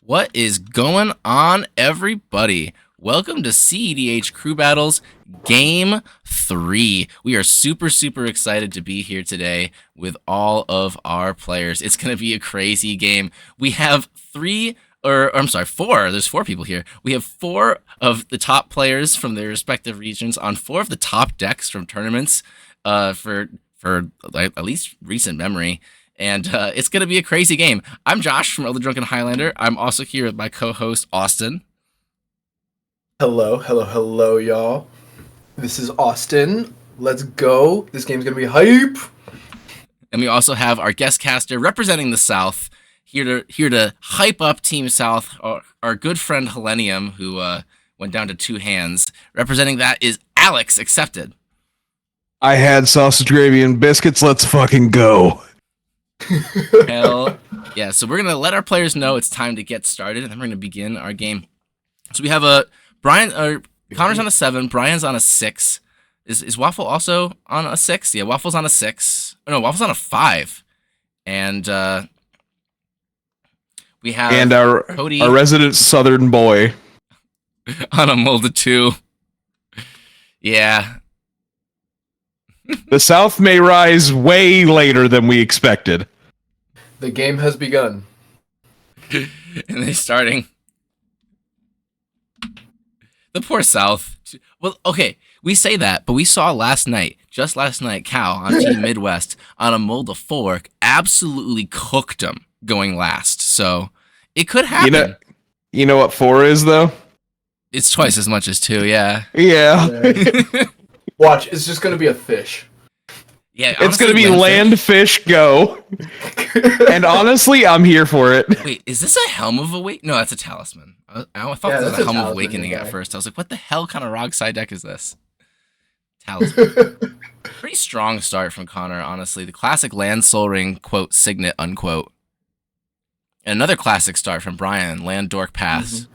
What is going on, everybody? Welcome to cEDH Crew Battles Game 3. We are super excited to be here today with all of our players. It's going to be a crazy game. We have four. There's four people here. We have four of the top players from their respective regions on four of the top decks from tournaments for at least recent memory. And it's going to be a crazy game. I'm Josh from Other Drunken Highlander. I'm also here with my co-host, Austin. Hello, y'all. This is Austin. Let's go. This game's going to be hype. And we also have our guest caster representing the South, here to hype up Team South, our good friend Hallenium, who went down to two hands. Representing that is Alex, accepted. I had sausage gravy and biscuits. Let's fucking go. Hell yeah. So we're going to let our players know it's time to get started, and then we're going to begin our game. So we have Connor's on a 7, Brian's on a 6. Is Waffle also on a 6? Yeah, Waffle's on a 6. Oh, no, Waffle's on a 5. And we have Cody, our resident Southern boy, on a molded 2. Yeah. The South may rise way later than we expected. The game has begun. And they're starting. The poor South. Well, okay, we say that, but we saw just last night, Cal on Team Midwest on a mold of 4 absolutely cooked them going last. So it could happen. You know what 4 is, though? It's twice as much as 2, yeah. Yeah. Watch, it's just going to be a fish. Yeah, it's going to be land, fish, go. And honestly, I'm here for it. Wait, is this a Helm of Awakening? No, that's a Talisman. I thought this was a Helm of Awakening at first. I was like, what the hell kind of Rog side deck is this? Talisman. Pretty strong start from Connor, honestly. The classic Land Soul Ring, quote, Signet, unquote. And another classic start from Brian, Land Dork Pass. Mm-hmm.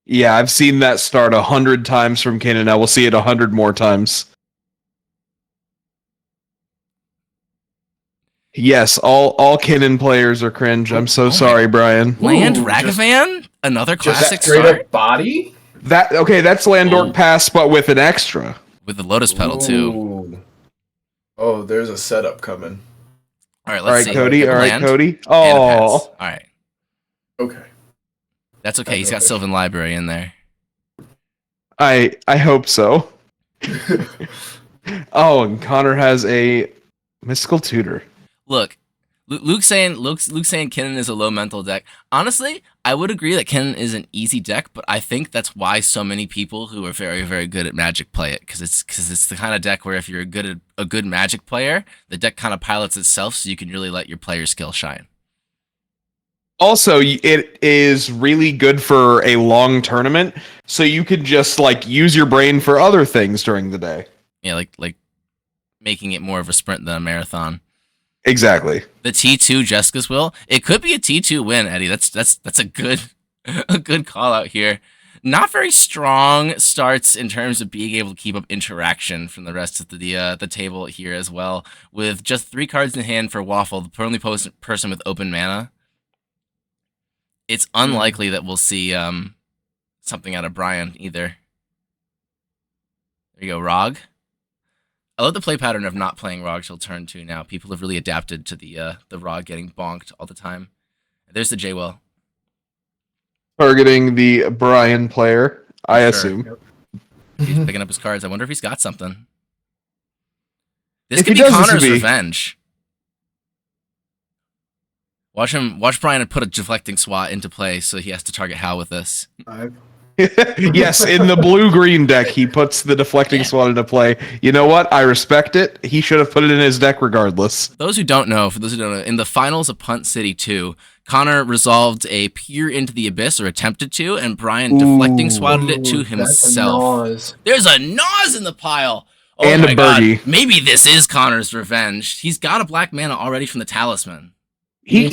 Yeah, I've seen that start 100 times from Kin, and I will see it 100 more times. Yes, all Kinnan players are cringe. I'm so sorry, Brian. Land Ragavan? Another classic straight start? Up body? That's Landork Pass, but with an extra. With the Lotus Petal, too. Oh, there's a setup coming. All right, let's see. Cody. All right, Land Cody. Oh. All right. Okay. That's okay. He's got Sylvan Library in there. I hope so. Oh, and Connor has a Mystical Tutor. Look, Luke's saying Kinnan is a low mental deck. Honestly, I would agree that Kinnan is an easy deck, but I think that's why so many people who are very good at Magic play it, because it's the kind of deck where if you're a good Magic player, the deck kind of pilots itself, so you can really let your player skill shine. Also, it is really good for a long tournament, so you can just use your brain for other things during the day. Yeah, like making it more of a sprint than a marathon. Exactly. The T2 Jessica's Will. It could be a T2 win, Eddie. That's a good call out here. Not very strong starts in terms of being able to keep up interaction from the rest of the table here as well. With just 3 cards in hand for Waffle, the only person with open mana. It's unlikely that we'll see something out of Brian either. There you go, Rog. I love the play pattern of not playing Rog till turn 2 now. People have really adapted to the Rog getting bonked all the time. There's the J-Will. Targeting the Brian player, I assume. Yep. He's picking up his cards. I wonder if he's got something. This could be Connor's revenge. Watch Brian put a deflecting swat into play, so he has to target Hal with this. Yes, in the blue-green deck, he puts the deflecting swat into play. You know what? I respect it. He should have put it in his deck regardless. For those who don't know, in the finals of Punt City 2, Connor resolved a peer into the abyss, or attempted to, and Brian deflecting swatted it to himself. There's a Naz in the pile! Oh and my a birdie. God. Maybe this is Connor's revenge. He's got a black mana already from the Talisman. He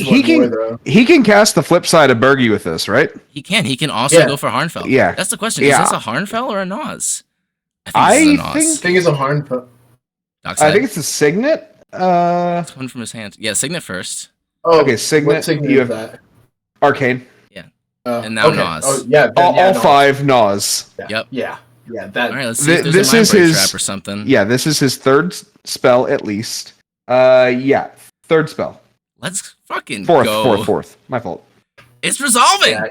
can cast the flip side of Bergie with this, right? He can also go for Harnfell. Yeah. That's the question. Is this a Harnfell or a Naz? I think it's a Harnfell. I think it's a Signet. It's one from his hand. Yeah, Signet first. Oh, okay, Signet. What Signet you is have that? Arcane. And now okay. Nas. Oh yeah, All Nas. 5 Nas. Yeah. Yep. Yeah. That. All right, let's see if there's This a mind is break his trap or something. Yeah, this is his 3rd spell at least. Yeah, 3rd spell. Let's fucking Fourth, go. fourth. My fault. It's resolving. Yeah.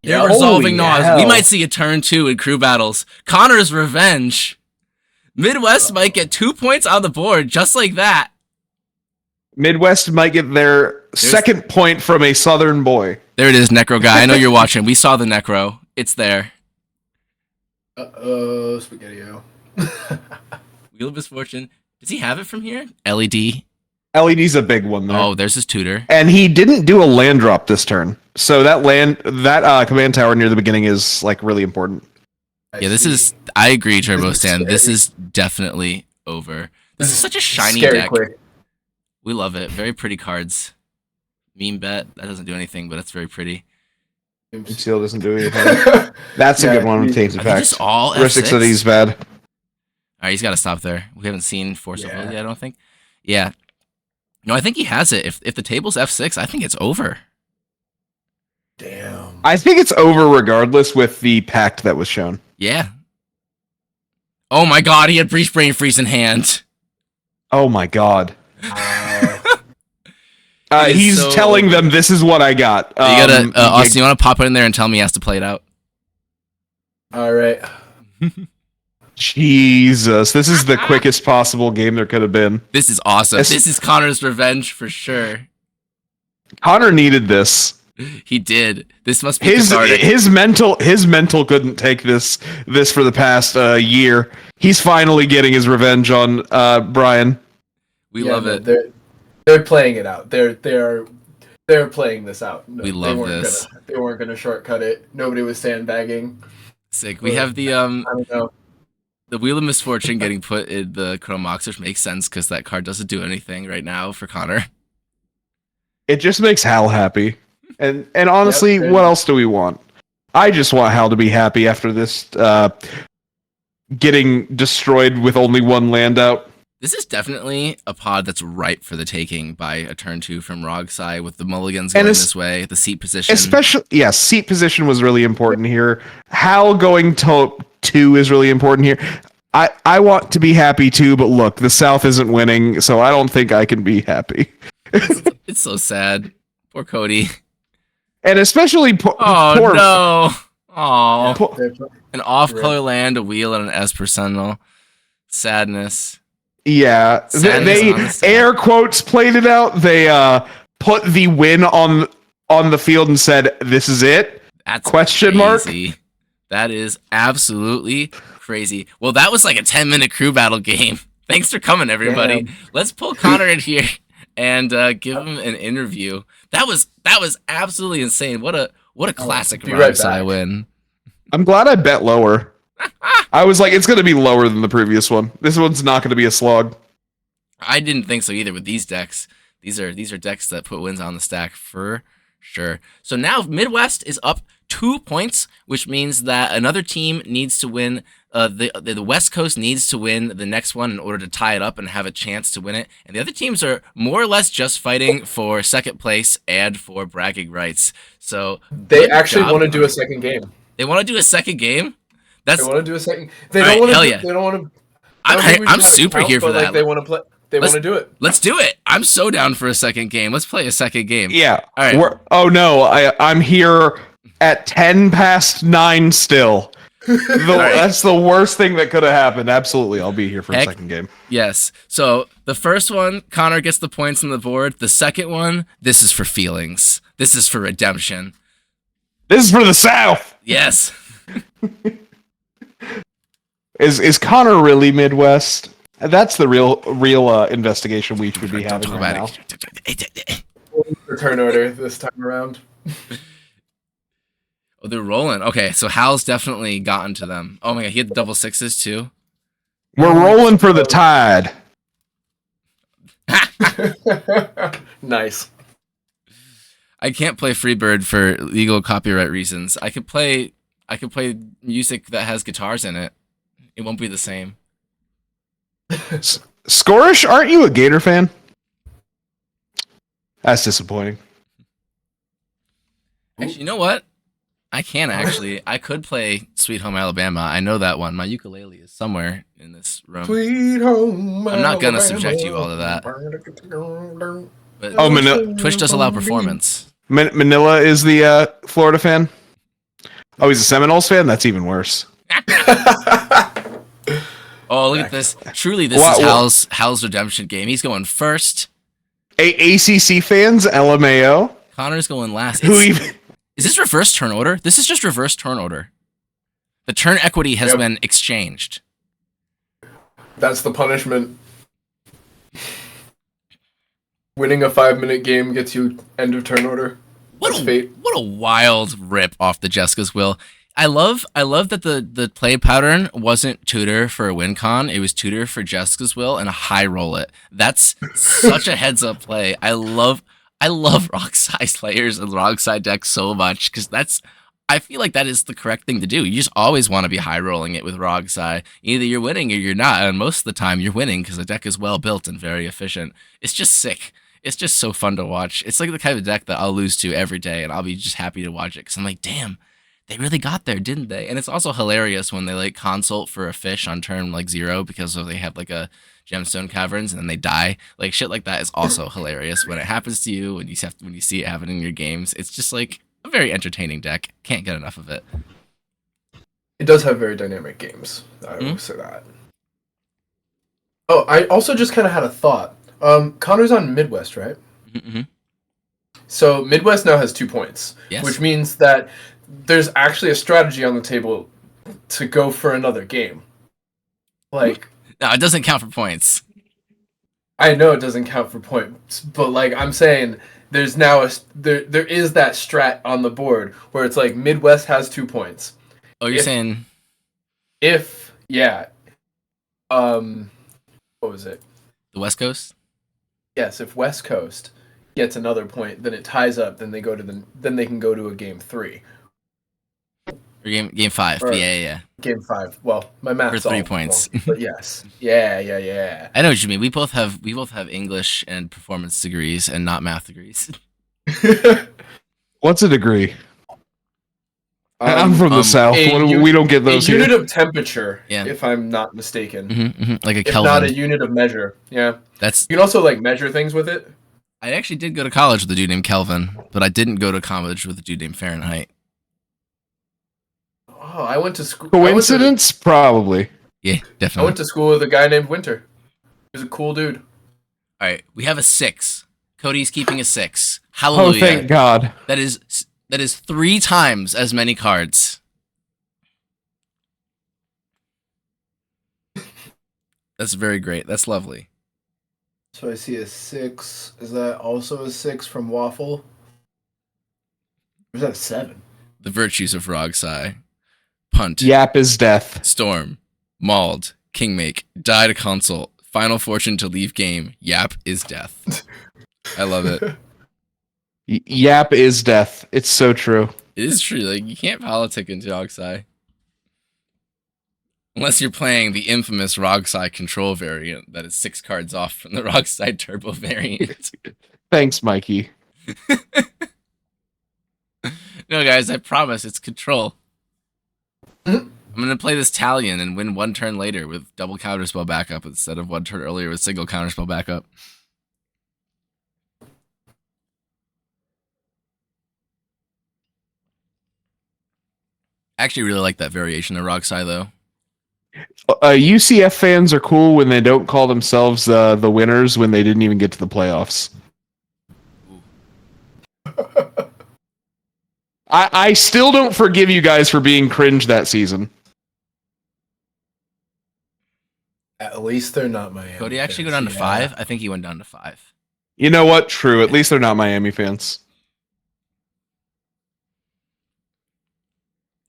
They're Yep. resolving Holy Nas. hell. We might see a turn 2 in crew battles. Connor's revenge. Midwest might get 2 points on the board just like that. Midwest might get their second point from a Southern boy. There it is, Necro guy. I know you're watching. We saw the Necro. It's there. Spaghetti-O. Wheel of Misfortune. Does he have it from here? LED. LED's a big one there. Oh, there's his tutor. And he didn't do a land drop this turn. So that command tower near the beginning is like really important. Yeah, this is. I agree, Turbo Stan. This is definitely over. This is such a shiny scary deck. quick. We love it. Very pretty cards. Meme bet. That doesn't do anything, but it's very pretty. Seal doesn't do anything. That's a good one with Tainted Are they Packs. just all Ristic F6? City's bad. All right, he's got to stop there. We haven't seen Force of Will Yeah. yet, I don't think. Yeah. No, I think he has it. If the table's F6, I think it's over. Damn. I think it's over regardless with the pact that was shown. Yeah. Oh my god, he had Breach Brain Freeze in hand. Oh my god. It is He's so telling over. them this is what I got. You gotta, Austin, you want to pop it in there and tell me he has to play it out? All right. Jesus, this is the quickest possible game there could have been. This is awesome. This- This is Connor's revenge for sure. Connor needed this. He did. This must be His cathartic. his mental couldn't take this for the past year. He's finally getting his revenge on Brian. We love no, it. They're playing it out. They're playing this out. No, We love this. They weren't gonna shortcut it. Nobody was sandbagging. Sick. We have the I don't know. the Wheel of Misfortune getting put in the Chromox, which makes sense because that card doesn't do anything right now for Connor. It just makes Hal happy. And honestly, Yep, what else do we want? I just want Hal to be happy after this getting destroyed with only 1 land out. This is definitely a pod that's ripe for the taking by a turn 2 from Rogsai with the mulligans going this way, the seat position. Especially, yeah, seat position was really important here. Hal going to 2 is really important here. I want to be happy too, but look, the South isn't winning, so I don't think I can be happy. It's so sad. Poor Cody. And especially Oh poor, no. Oh. po- An off-color land, a wheel, and an Esper Sentinel. Sadness. yeah, Sadness they on the South. air quotes played it out. They put the win on the field and said, "This is it." That's Question mark? crazy. That is absolutely crazy. Well, that was like a 10-minute crew battle game. Thanks for coming, everybody. Damn. Let's pull Connor in here and give him an interview. That was absolutely insane. What a classic be right Rogsai back. win. I'm glad I bet lower. I was like, it's going to be lower than the previous one. This one's not going to be a slog. I didn't think so either with these decks. These are decks that put wins on the stack for sure. So now Midwest is up 2 points, which means that another team needs to win. The West Coast needs to win the next one in order to tie it up and have a chance to win it. And the other teams are more or less just fighting for second place and for bragging rights. So They good actually job, want to do Connor. a second game. They want to do a second game. That's They want to do a second. They All don't right, want to. hell yeah. They don't want to. I'm super here for that. They want to play. They want to do it. Let's do it. I'm so down for a second game. Let's play a second game. Yeah. All right. Oh no, I'm here at 9:10 still. That's the worst thing that could have happened. Absolutely, I'll be here for a second game. Yes. So the first one, Connor gets the points on the board. The second one, this is for feelings. This is for redemption. This is for the South. Yes. Is Connor really Midwest? That's the real investigation we should be Don't having talk right about now. it. Return order this time around. Oh, they're rolling. Okay, so Hal's definitely gotten to them. Oh my god, he had the double sixes too. We're rolling for the tide. Nice. I can't play Freebird for legal copyright reasons. I could play music that has guitars in it. It won't be the same. Scorish, aren't you a Gator fan? That's disappointing. Actually, you know what? I can actually. I could play Sweet Home Alabama. I know that one. My ukulele is somewhere in this room. Sweet home. I'm not gonna Alabama. subject you all to that. But Oh, Twitch does allow performance. Manila is the Florida fan. Oh, he's a Seminoles fan. That's even worse. Oh, look at this! Truly, this is Hal's redemption game. He's going first. ACC fans, LMAO. Connor's going last. Who even? Is this reverse turn order? This is just reverse turn order. The turn equity has been exchanged. That's the punishment. Winning a 5-minute game gets you end of turn order. What a wild rip off the Jessica's will. I love that the play pattern wasn't tutor for a win con. It was tutor for Jessica's will and a high roll it. That's such a heads up play. I love rock side players and rock side decks so much because I feel like that is the correct thing to do. You just always want to be high rolling it with Rog side. Either you're winning or you're not, and most of the time you're winning because the deck is well built and very efficient. It's just sick. It's just so fun to watch. It's like the kind of deck that I'll lose to every day, and I'll be just happy to watch it because I'm like, damn, they really got there, didn't they? And it's also hilarious when they like consult for a fish on turn like 0 because they have like a gemstone caverns and then they die. Like shit like that is also hilarious when it happens to you and when you see it happen in your games. It's just like a very entertaining deck. Can't get enough of it. It does have very dynamic games. I will say that. Oh, I also just kind of had a thought. Connor's on Midwest, right? Mm-hmm. So Midwest now has 2 points, yes. Which means that there's actually a strategy on the table to go for another game. Like, no, it doesn't count for points. I know it doesn't count for points, but like I'm saying, there's now there is that strat on the board where it's like Midwest has 2 points. Oh, you're saying what was it? The West Coast? Yes, if West Coast gets another point, then it ties up. Then they can go to a game 3. Or game 5. Or yeah. Game 5. Well, my math's for 3 all points. wrong, but yes. Yeah. I know what you mean. We both have English and performance degrees and not math degrees. What's a degree? I'm from the South. We don't get those here. A unit of temperature, yeah. If I'm not mistaken. Mm-hmm. Like a if Kelvin. Not a unit of measure. Yeah. You can also like measure things with it. I actually did go to college with a dude named Kelvin, but I didn't go to college with a dude named Fahrenheit. Oh, I went to school. Coincidence? Probably. Yeah, definitely. I went to school with a guy named Winter. He was a cool dude. All right, we have a 6. Cody's keeping a 6. Hallelujah. Oh, thank God. That is 3 times as many cards. That's very great. That's lovely. So I see a 6. Is that also a 6 from Waffle? Or is that a 7? The virtues of Rogsai. Punt. Yap is death. Storm. Mauled. Kingmake. Die to consult. Final fortune to leave game. Yap is death. I love it. Yap is death. It's so true. It is true. Like, you can't politic into Rogsai. Unless you're playing the infamous Rogsai control variant that is 6 cards off from the Rogsai turbo variant. Thanks, Mikey. No, guys, I promise it's control. I'm going to play this Talion and win 1 turn later with double counterspell backup instead of 1 turn earlier with single counterspell backup. I actually really like that variation of Rogsai, though. UCF fans are cool when they don't call themselves the winners when they didn't even get to the playoffs. I still don't forgive you guys for being cringe that season. At least they're not Miami. Cody actually go down to 5? I think he went down to 5. You know what? True. At least they're not Miami fans.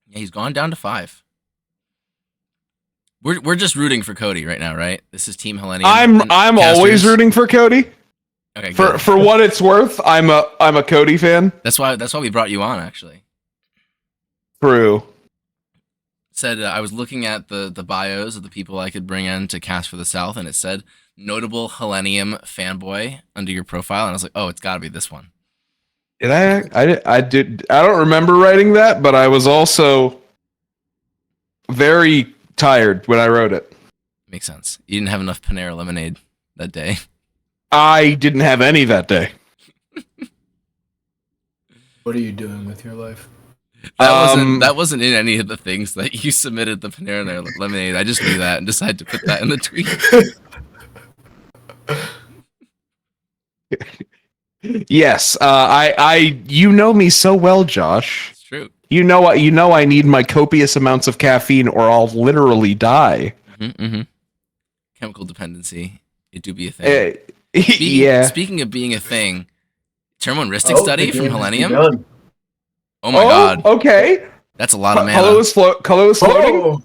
Yeah, he's gone down to 5. We're just rooting for Cody right now, right? This is Team Hellenium. I'm always rooting for Cody. Okay, for what it's worth, I'm a Cody fan. That's why we brought you on, actually. True. Said I was looking at the bios of the people I could bring in to cast for the South, and it said notable Hellenium fanboy under your profile, and I was like, oh, it's got to be this one. Did I did. I don't remember writing that, but I was also very tired when I wrote it. Makes sense. You didn't have enough Panera lemonade that day. I didn't have any that day. What are you doing with your life? That wasn't in any of the things that you submitted the Panera lemonade. I just knew that and decided to put that in the tweet. Yes, you know me so well, Josh. It's true. You know I need my copious amounts of caffeine or I'll literally die. Mm-hmm. Chemical dependency. It do be a thing. Yeah. Speaking of being a thing, Termo and Ristic study from Hallenium. Done. Oh my god. Okay. That's a lot of mana. Color is floating. Oh.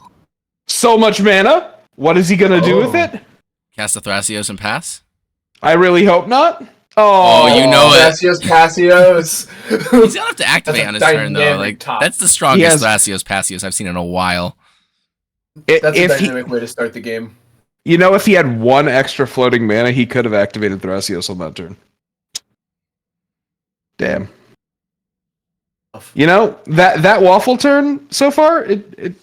So much mana. What is he gonna do with it? Cast a Thrasios and pass? I really hope not. Oh, you know it. Passios. He's gonna have to activate on his turn though. Like top. that's the strongest Thrasios Passios I've seen in a while. That's a dynamic way to start the game. You know, if he had one extra floating mana, he could have activated Thrasios on that turn. Damn. You know, that waffle turn so far, it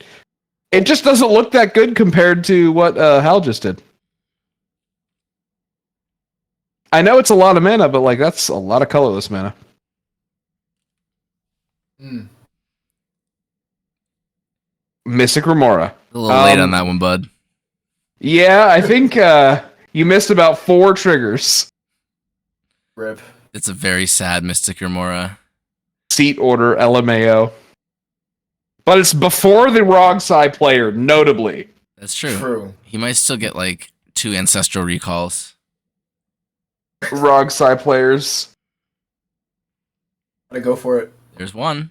just doesn't look that good compared to what Hal just did. I know it's a lot of mana, but like that's a lot of colorless mana. Mystic Remora. A little late on that one, bud. Yeah, I think you missed about 4 triggers. Rip. It's a very sad Mystic Remora. Seat order, LMAO. But it's before the Rogsai player, notably. That's true. True. He might still get like 2 Ancestral Recalls. Rogsai players. Gotta go for it. There's one.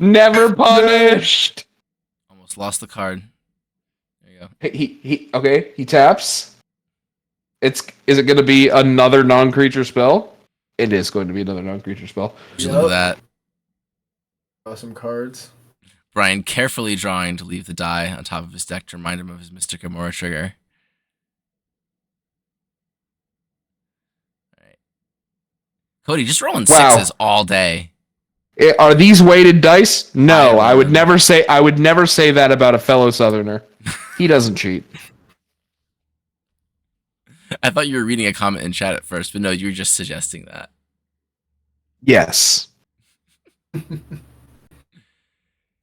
Never punished. Almost lost the card. There you go. He taps. Is it going to be another non-creature spell? It is going to be another non-creature spell. Look at that. Awesome cards. Brian carefully drawing to leave the die on top of his deck to remind him of his Mystic Remora trigger. All right. Cody, just rolling sixes all day. Are these weighted dice? No, I would never say that about a fellow Southerner. He doesn't cheat. I thought you were reading a comment in chat at first, but no, you were just suggesting that. Yes.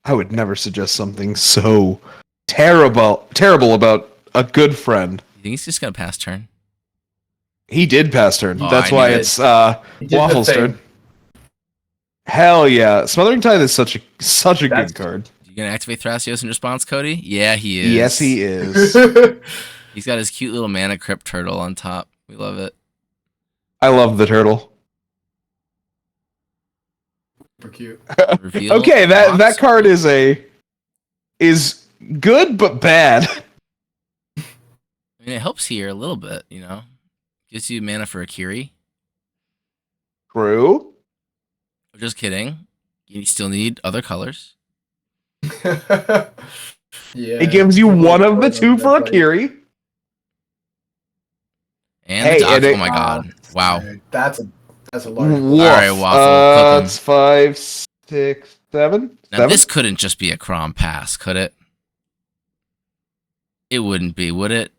I would never suggest something so terrible about a good friend. You think he's just gonna pass turn? He did pass turn. Oh, That's why it's Waffle's turn. Hell yeah. Smothering Tithe is such a good card. You gonna activate Thrasios in response, Cody? Yeah, he is. Yes, he is. He's got his cute little mana crypt turtle on top. We love it. I love the turtle. Super cute. Okay, that card is good but bad. I mean, it helps here a little bit, you know. Gives you mana for a Kiri. True. Just kidding. You still need other colors. Yeah. It gives you one of the 2 for a Kiri. And oh my god. Wow. That's a large. Woof. All right, Waffle. It's 5, 6, 7. Now, this couldn't just be a Crom pass, could it? It wouldn't be, would it?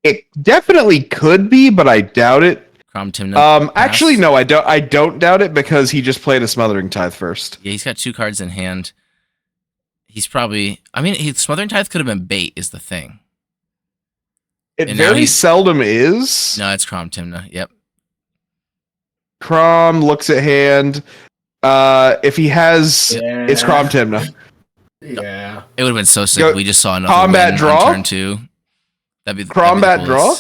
It definitely could be, but I doubt it. Crom Timna. Actually, no, I don't doubt it because he just played a Smothering Tithe first. Yeah, he's got 2 cards in hand. He's probably. I mean, Smothering Tithe could have been bait, is the thing. It very seldom is. No, it's Crom Timna. Yep. Crom looks at hand. If he has, it's Crom Timna. Yeah. It would have been so sick if we just saw another combat win draw on turn 2. That'd be combat draw.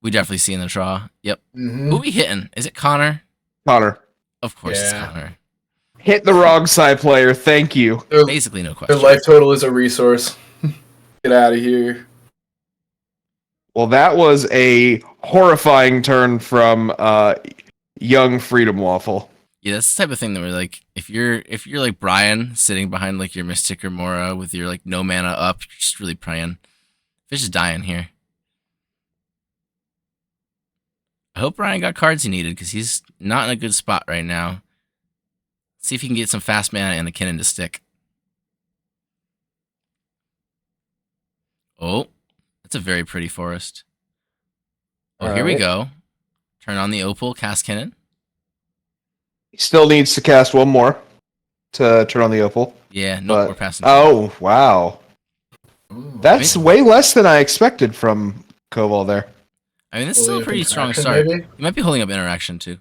We definitely see in the draw. Yep. Mm-hmm. Who we hitting? Is it Connor? Connor. Of course it's Connor. Hit the wrong side player. Thank you. Basically no question. Their life total is a resource. Get out of here. Well, that was a horrifying turn from young FreedomWaffle. Yeah, that's the type of thing that we're like, if you're like Brian sitting behind like your Mystic Remora with your like no mana up, you're just really praying. Fish is dying here. I hope Ryan got cards he needed because he's not in a good spot right now. See if he can get some fast mana and the Kinnan to stick. Oh, that's a very pretty forest. Oh, here we go. Turn on the Opal, cast Kinnan. He still needs to cast one more to turn on the Opal. Yeah, nope, we're passing. Oh, wow. Ooh. That's way less than I expected from Coval there. I mean, this is still a pretty strong Interaction, start. maybe? You might be holding up interaction, too.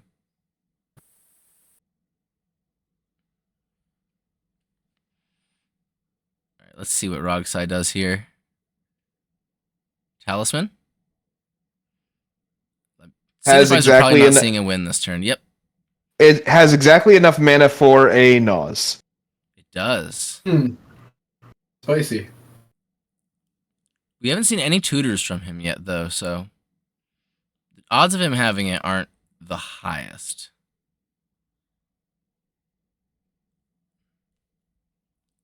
All right, let's see what Rogsai does here. Talisman? Has exactly probably not seeing a win this turn. Yep, It has exactly enough mana for a Naz. it does. Spicy. We haven't seen any tutors from him yet, though, so the odds of him having it aren't the highest.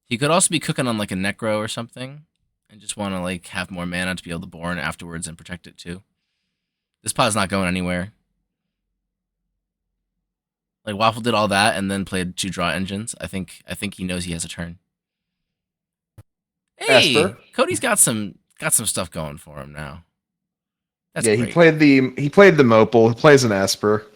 He could also be cooking on like a Necro or something, and just want to like have more mana to be able to Born afterwards and protect it too. This pod's not going anywhere. Like Waffle did all that and then played 2 draw engines. I think he knows he has a turn. Hey, Esper? Cody's got some stuff going for him now. That's Yeah, great. he played the Mopal. He plays an Esper.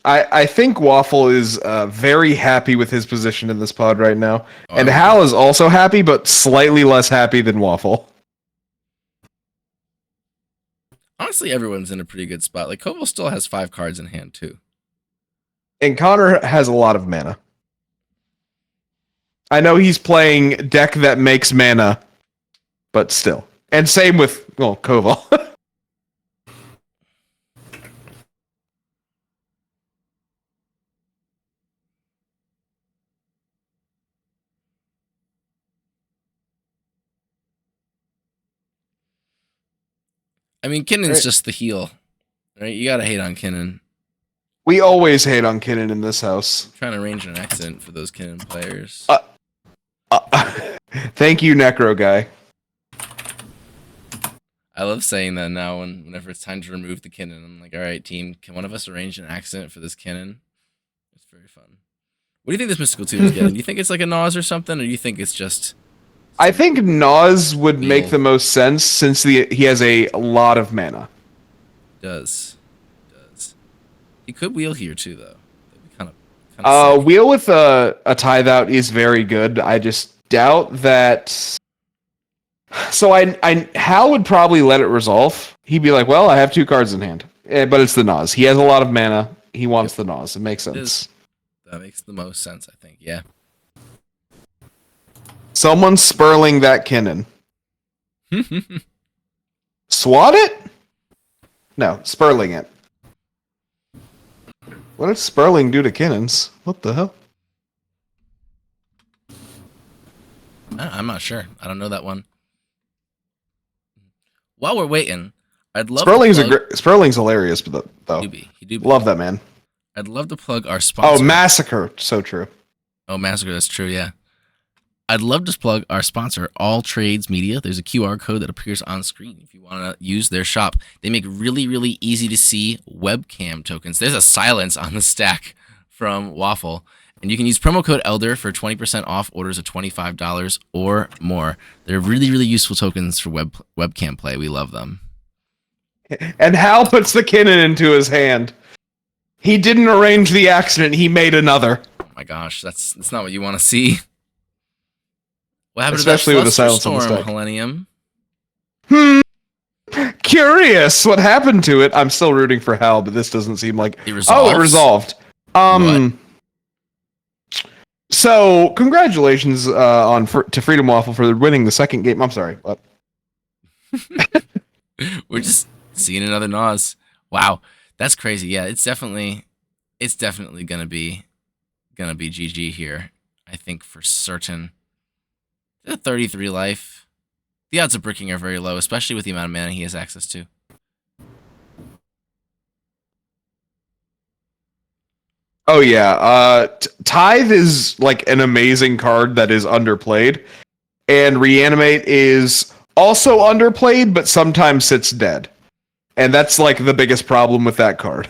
I think Waffle is very happy with his position in this pod right now, and Hal is also happy, but slightly less happy than Waffle. Honestly, everyone's in a pretty good spot. Like Coval still has 5 cards in hand too. And Connor has a lot of mana. I know he's playing deck that makes mana, but still. And same with Coval. I mean, Kinnan's Right. just the heel, right? You gotta hate on Kinnan. We always hate on Kinnan in this house. I'm trying to arrange an accident for those Kinnan players. Thank you, Necro guy. I love saying that now whenever it's time to remove the Kinnan. I'm like, all right, team, can one of us arrange an accident for this Kinnan? It's very fun. What do you think this Mystical Tutor is getting? Do you think it's like a Naz or something, or do you think it's just... I think Naz would make Wheel. the most sense since he has a lot of mana. Does. He could wheel here too, though. That'd be kind of sick. Wheel with a tithe out is very good. I just doubt that. So Hal would probably let it resolve. He'd be like, "Well, I have 2 cards in hand, but it's the Naz. He has a lot of mana. He wants the Naz. It makes sense." That makes the most sense, I think. Yeah. Someone's spurling that Kinnan. Swat it? No, spurling it. What did Sperling do to Kinnans? What the hell? I'm not sure. I don't know that one. While we're waiting, I'd love Sperling's hilarious, though. He do be. Love that man. I'd love to plug our sponsor. Oh, Massacre. So true. Oh, Massacre. That's true. Yeah. I'd love to plug our sponsor, All Trades Media. There's a QR code that appears on screen if you want to use their shop. They make really, really easy to see webcam tokens. There's a silence on the stack from Waffle. And you can use promo code ELDER for 20% off orders of $25 or more. They're really, really useful tokens for webcam play. We love them. And Hal puts the Kinnan into his hand. He didn't arrange the accident. He made another. Oh my gosh, that's not what you want to see. What happened Especially to that with the silence on the storm, stack. Hallenium? Curious what happened to it. I'm still rooting for Hal, but this doesn't seem like... It resolves? Oh, it resolved. What? So, congratulations to FreedomWaffle for winning the second game. I'm sorry. What? We're just seeing another Naz. Wow, that's crazy. Yeah, it's definitely gonna be GG here. I think for certain. A 33 life. The odds of bricking are very low, especially with the amount of mana he has access to. Oh yeah, Tithe is like an amazing card that is underplayed, and Reanimate is also underplayed, but sometimes sits dead. and that's like the biggest problem with that card.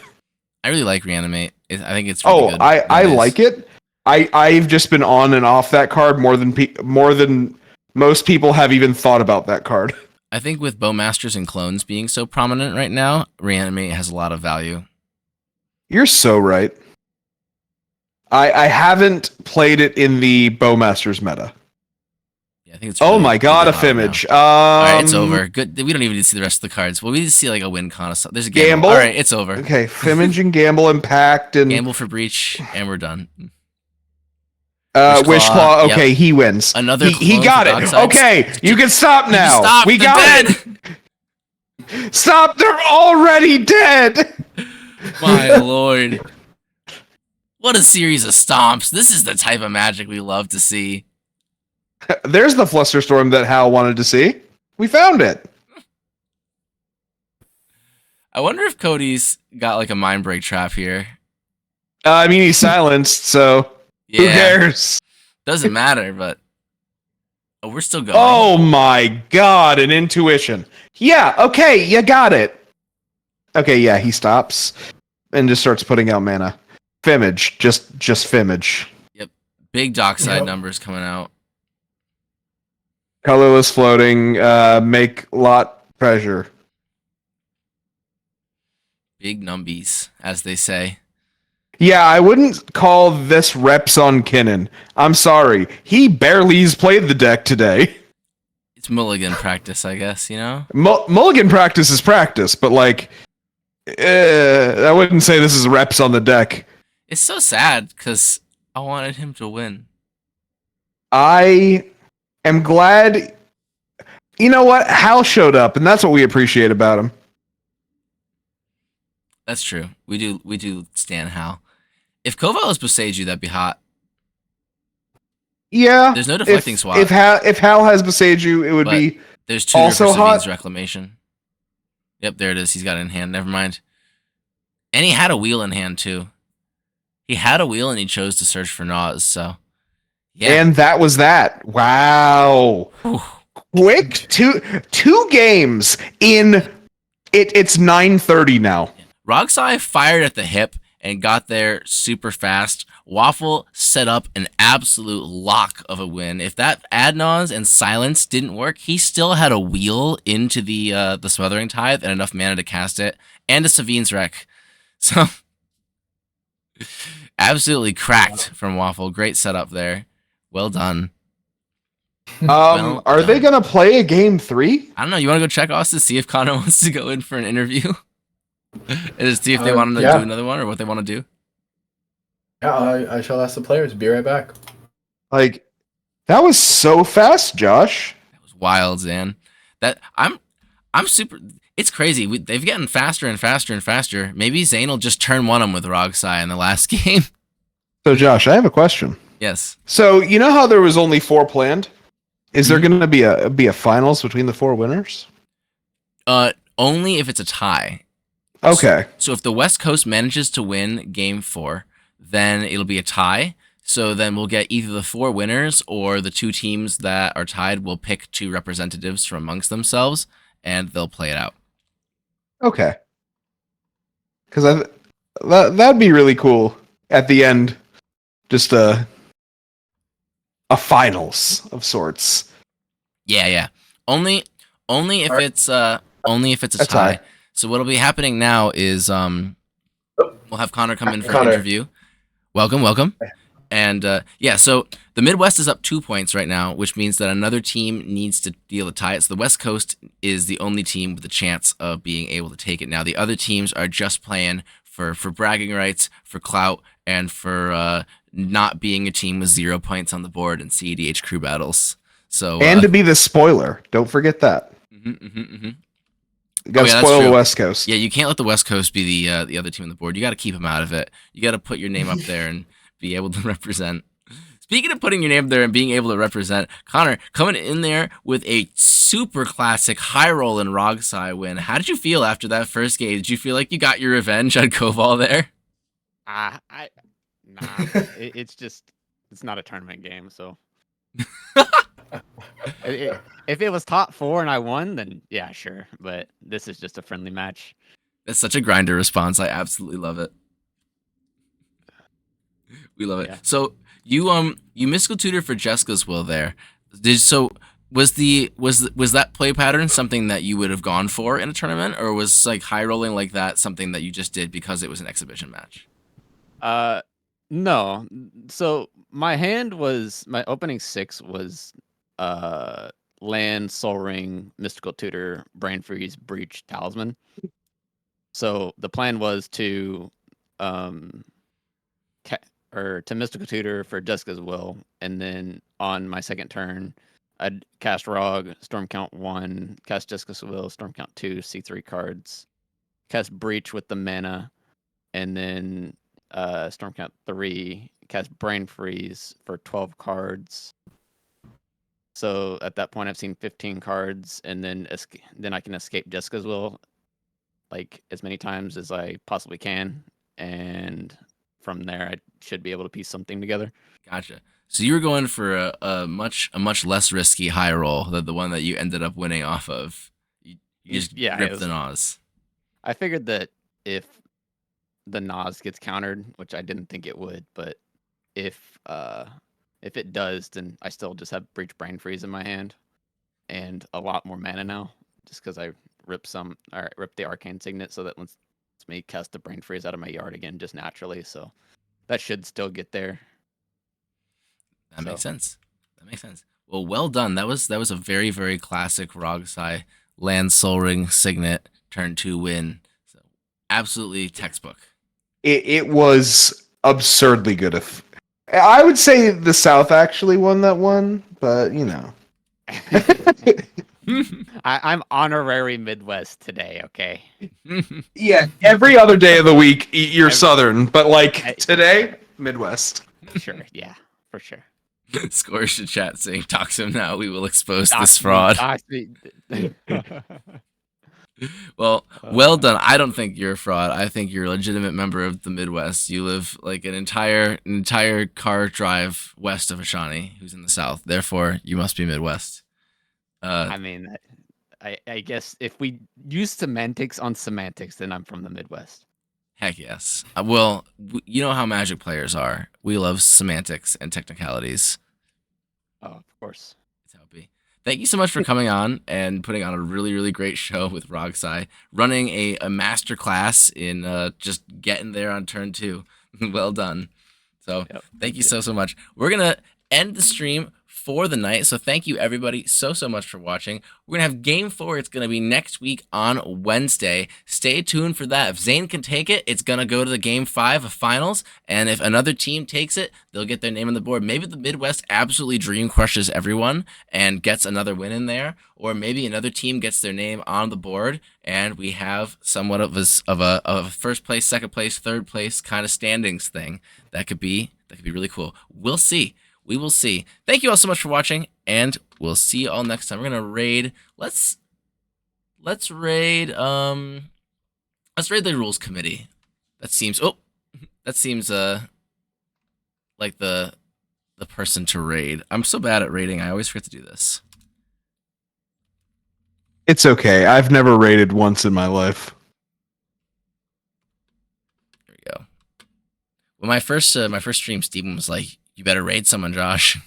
I really like Reanimate. I think it's really good. I like it. I've just been on and off that card more than most people have even thought about that card. I think with Bowmasters and Clones being so prominent right now, Reanimate has a lot of value. You're so right. I haven't played it in the Bowmasters meta. Yeah, I think it's. Really, oh my god, a really Fimmage. All right, it's over. Good. We don't even need to see the rest of the cards. Well, we need to see like a win con. There's a gamble. All right, it's over. Okay, Fimmage and Gamble Impact and Gamble for Breach, and we're done. Wishclaw. Okay, he wins. Another. He got it. Okay, you can stop now. Stop. We got it. Stop! They're already dead. My lord. What a series of stomps. This is the type of magic we love to see. There's the Flusterstorm that Hal wanted to see. We found it. I wonder if Cody's got like a mind break trap here. I mean, he's silenced, so yeah. Who cares? Doesn't matter, but... Oh, we're still going. Oh my god, an intuition. Yeah, okay, you got it. Okay, yeah, he stops and just starts putting out mana. Fimmage, just Fimmage. Yep, big dockside numbers coming out. Colorless floating, make lot pressure. Big numbies, as they say. Yeah, I wouldn't call this reps on Kinnan. I'm sorry. He barely's played the deck today. It's mulligan practice, I guess, you know? Mulligan practice is practice, but like, I wouldn't say this is reps on the deck. It's so sad, because I wanted him to win. I am glad... You know what? Hal showed up, and that's what we appreciate about him. That's true. We do stand Hal. If Coval was Boseiju, that'd be hot. Yeah. There's no deflecting swap. If Hal has Boseiju, it would be there's two also hot. Reclamation. Yep, there it is. He's got it in hand. Never mind. And he had a wheel in hand, too. He had a wheel, and he chose to search for Nas, so... Yeah. And that was that. Wow. Whew. Quick. Two games in... It's 9:30 now. Rogsai fired at the hip and got there super fast. Waffle set up an absolute lock of a win. If that Adnons and Silence didn't work, he still had a wheel into the Smothering Tithe and enough mana to cast it, and a Savine's Wreck. So, absolutely cracked from Waffle. Great setup there. Well done. Are they going to play a game 3? I don't know. You want to go check Austin, see if Connor wants to go in for an interview? And just see if they want to do another one or what they want to do. Yeah, I shall ask the players. Be right back. Like, that was so fast, Josh. That was wild, Zan. That I'm super. It's crazy. They've gotten faster and faster and faster. Maybe Zane will just turn one of them with Rogsai in the last game. So, Josh, I have a question. Yes. So, you know how there was only 4 planned? Is there going to be a finals between the 4 winners? Only if it's a tie. Okay. So if the West Coast manages to win game 4, then it'll be a tie. So then we'll get either the 4 winners or the 2 teams that are tied will pick 2 representatives from amongst themselves, and they'll play it out. Okay. Because that'd be really cool at the end. Just a finals of sorts. Yeah. Only if it's a tie. So what'll be happening now is we'll have Connor come in for an interview. Welcome. And so the Midwest is up 2 points right now, which means that another team needs to deal to tie it. So the West Coast is the only team with a chance of being able to take it now. The other teams are just playing for bragging rights, for clout, and for not being a team with 0 points on the board in cEDH crew battles. So and to be the spoiler, don't forget that. You gotta spoil the West Coast. Yeah, you can't let the West Coast be the other team on the board. You got to keep them out of it. You got to put your name up there and be able to represent. Speaking of putting your name there and being able to represent, Connor coming in there with a super classic high roll and Rogsai win. How did you feel after that first game? Did you feel like you got your revenge on Coval there? It's not a tournament game, so If it was top 4 and I won, then yeah, sure. But this is just a friendly match. That's such a grinder response. I absolutely love it. We love it. Yeah. So you mystical tutor for Jessica's will there. Was that play pattern something that you would have gone for in a tournament, or was like high rolling like that something that you just did because it was an exhibition match? No. So my opening 6 was land, soul ring, mystical tutor, brain freeze, breach, talisman. So the plan was to to mystical tutor for Jessica's will, and then on my second turn I'd cast Rog, Storm Count 1, cast Jessica's Will, Storm Count 2, C3 cards, cast Breach with the mana, and then Storm Count 3, cast Brain Freeze for 12 cards. So at that point, I've seen 15 cards, and then I can escape Jessica's Will like as many times as I possibly can, and from there, I should be able to piece something together. Gotcha. So you were going for a much less risky high roll than the one that you ended up winning off of. You just ripped the Nas. I figured that if the Nas gets countered, which I didn't think it would, but if it does, then I still just have Breach Brain Freeze in my hand and a lot more mana now, just because I ripped the Arcane Signet, so that lets me cast the Brain Freeze out of my yard again just naturally. So that should still get there. That makes sense. Well done. That was a very, very classic Rogsai land soul ring signet turn 2 win. So absolutely textbook. It was absurdly good. I would say the South actually won that one, but you know. I'm honorary Midwest today, okay? Yeah, every other day of the week you're Southern, but like today, Midwest. Sure, yeah, for sure. Scores to chat saying, "Talk to him now. We will expose this fraud." Well done. I don't think you're a fraud. I think you're a legitimate member of the Midwest. You live like an entire car drive west of Ashani, who's in the South. Therefore, you must be Midwest. I mean, I guess if we use semantics on semantics, then I'm from the Midwest. Heck yes. Well, you know how Magic players are. We love semantics and technicalities. Oh, of course. That's how it be. Thank you so much for coming on and putting on a really, really great show with Rogsai, running a master class in just getting there on turn 2. Well done. So thank you so much. We're going to end the stream for the night. So thank you everybody so much for watching. We're gonna have game 4. It's gonna be next week on Wednesday. Stay tuned for that. If Zane can take it, it's gonna go to the game 5 of finals, and if another team takes it, they'll get their name on the board. Maybe the Midwest absolutely dream crushes everyone and gets another win in there, or maybe another team gets their name on the board and we have somewhat of a first place, second place, third place kind of standings thing. That could be really cool. We'll see. We will see. Thank you all so much for watching, and we'll see you all next time. We're gonna raid. Let's raid. Let's raid the rules committee. That seems like the person to raid. I'm so bad at raiding. I always forget to do this. It's okay. I've never raided once in my life. There we go. When my first stream, Steven was like, "You better raid someone, Josh."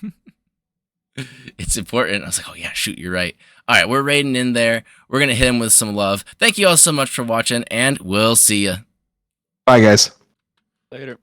It's important. I was like, "Oh yeah, shoot, you're right." All right, we're raiding in there. We're gonna hit him with some love. Thank you all so much for watching, and we'll see ya. Bye, guys. Later.